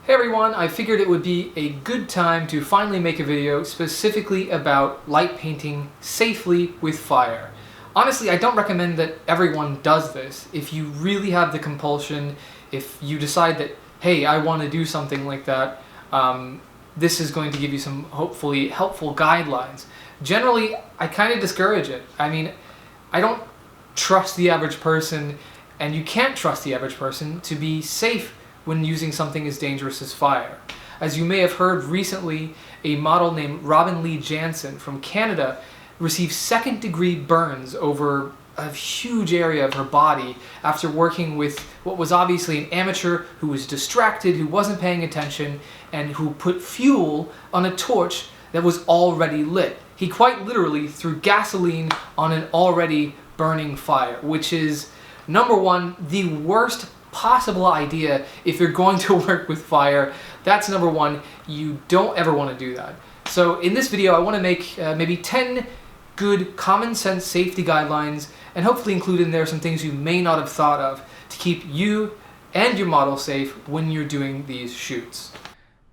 Hey everyone, I figured it would be a good time to finally make a video specifically about light painting safely with fire. Honestly, I don't recommend that everyone does this. If you really have the compulsion, if you decide that, hey, I want to do something like that, this is going to give you some hopefully helpful guidelines. Generally, I kind of discourage it. I mean, I don't trust the average person, and you can't trust the average person to be safe when using something as dangerous as fire. As you may have heard recently, a model named Robin Lee Jansen from Canada received second-degree burns over a huge area of her body after working with what was obviously an amateur who was distracted, who wasn't paying attention, and who put fuel on a torch that was already lit. He quite literally threw gasoline on an already burning fire, which is, number one, the worst possible idea if you're going to work with fire. That's number one. You don't ever want to do that. So in this video, I want to make maybe 10 good common sense safety guidelines and hopefully include in there some things you may not have thought of to keep you and your model safe when you're doing these shoots.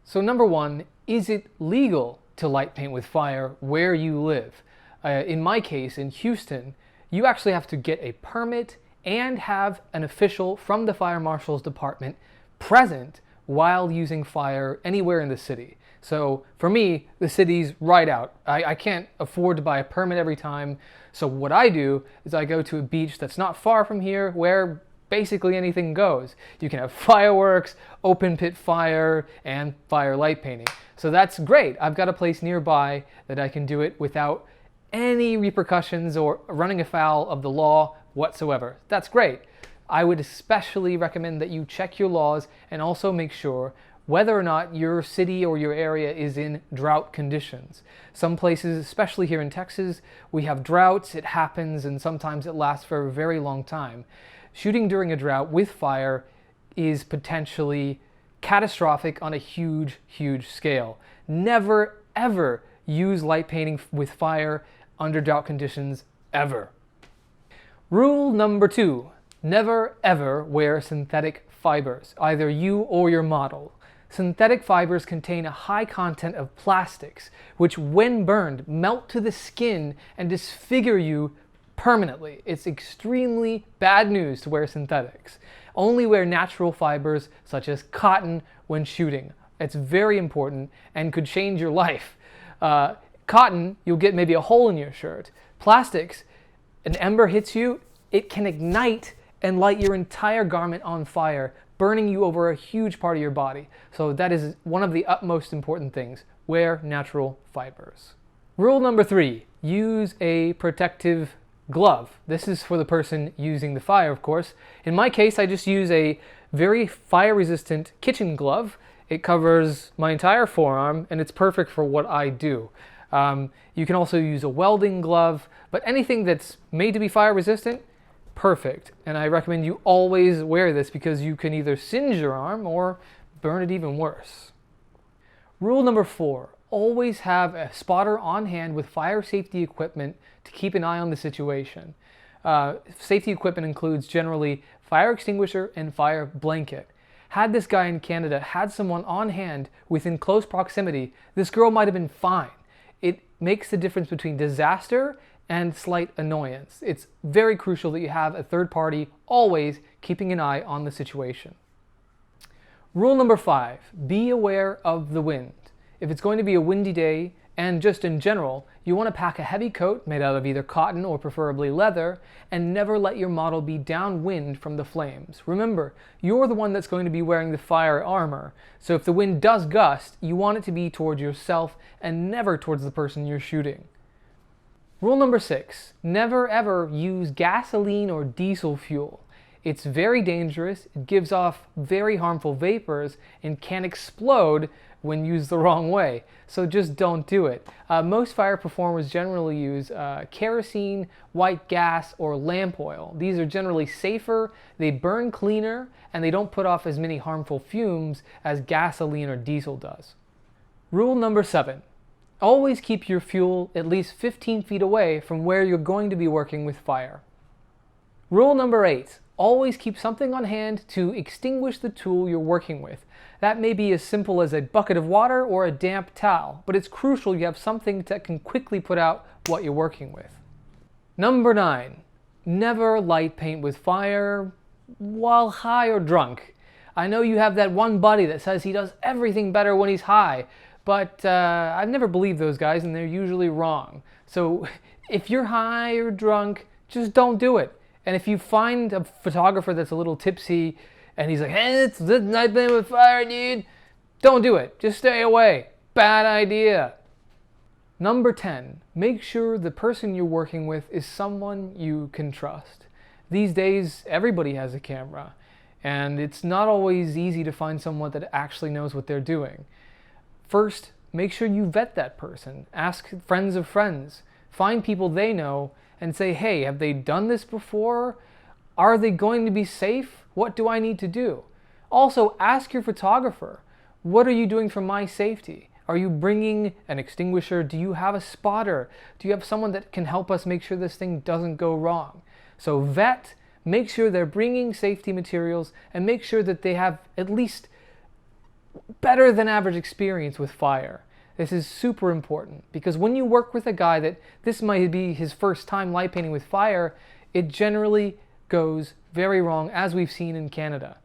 So number one, is it legal to light paint with fire where you live? In my case, in Houston, you actually have to get a permit and have an official from the fire marshal's department present while using fire anywhere in the city. So for me, the city's right out. I can't afford to buy a permit every time. So what I do is I go to a beach that's not far from here where basically anything goes. You can have fireworks, open pit fire, and fire light painting. So that's great. I've got a place nearby that I can do it without any repercussions or running afoul of the law whatsoever. That's great. I would especially recommend that you check your laws and also make sure whether or not your city or your area is in drought conditions. Some places, especially here in Texas, we have droughts. It happens and sometimes it lasts for a very long time. Shooting during a drought with fire is potentially catastrophic on a huge, huge scale. Never, ever use light painting with fire under drought conditions, ever. Rule number 2, never ever wear synthetic fibers, either you or your model. Synthetic fibers contain a high content of plastics, which when burned melt to the skin and disfigure you permanently. It's extremely bad news to wear synthetics. Only wear natural fibers such as cotton when shooting. It's very important and could change your life. Cotton, you'll get maybe a hole in your shirt. Plastics, an ember hits you, it can ignite and light your entire garment on fire, burning you over a huge part of your body. So that is one of the utmost important things. Wear natural fibers. Rule number 3, use a protective glove. This is for the person using the fire, of course. In my case, I just use a very fire-resistant kitchen glove. It covers my entire forearm and it's perfect for what I do. You can also use a welding glove, but anything that's made to be fire resistant, perfect. And I recommend you always wear this because you can either singe your arm or burn it even worse. Rule number 4, always have a spotter on hand with fire safety equipment to keep an eye on the situation. Safety equipment includes generally fire extinguisher and fire blanket. Had this guy in Canada had someone on hand within close proximity, this girl might have been fine. It makes the difference between disaster and slight annoyance. It's very crucial that you have a third party always keeping an eye on the situation. Rule number 5, be aware of the wind. If it's going to be a windy day, and just in general, you want to pack a heavy coat made out of either cotton or preferably leather, and never let your model be downwind from the flames. Remember, you're the one that's going to be wearing the fire armor, so if the wind does gust, you want it to be towards yourself and never towards the person you're shooting. Rule number 6, never ever use gasoline or diesel fuel. It's very dangerous, it gives off very harmful vapors, and can explode when used the wrong way. So just don't do it. Most fire performers generally use kerosene, white gas, or lamp oil. These are generally safer, they burn cleaner, and they don't put off as many harmful fumes as gasoline or diesel does. Rule number 7, always keep your fuel at least 15 feet away from where you're going to be working with fire. Rule number 8, Always keep something on hand to extinguish the tool you're working with. That may be as simple as a bucket of water or a damp towel, but it's crucial you have something that can quickly put out what you're working with. Number 9, never light paint with fire while high or drunk. I know you have that one buddy that says he does everything better when he's high, but I've never believed those guys and they're usually wrong. So if you're high or drunk, just don't do it. And if you find a photographer that's a little tipsy and he's like, hey, it's night paint with fire, dude, don't do it. Just stay away. Bad idea. Number 10, make sure the person you're working with is someone you can trust. These days, everybody has a camera, and it's not always easy to find someone that actually knows what they're doing. First, make sure you vet that person. Ask friends of friends. Find people they know and say, hey, have they done this before? Are they going to be safe? What do I need to do? Also, ask your photographer, what are you doing for my safety? Are you bringing an extinguisher? Do you have a spotter? Do you have someone that can help us make sure this thing doesn't go wrong? So vet, make sure they're bringing safety materials, and make sure that they have at least better than average experience with fire. This is super important because when you work with a guy that this might be his first time light painting with fire, it generally goes very wrong, as we've seen in Canada.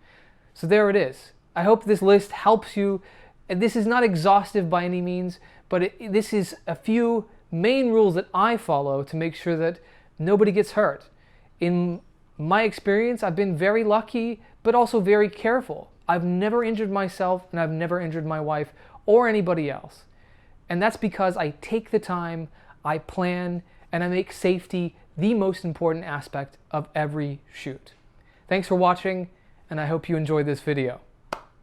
So there it is. I hope this list helps you. And this is not exhaustive by any means, but this is a few main rules that I follow to make sure that nobody gets hurt. In my experience, I've been very lucky, but also very careful. I've never injured myself, and I've never injured my wife or anybody else. And that's because I take the time, I plan, and I make safety the most important aspect of every shoot. Thanks for watching, and I hope you enjoyed this video.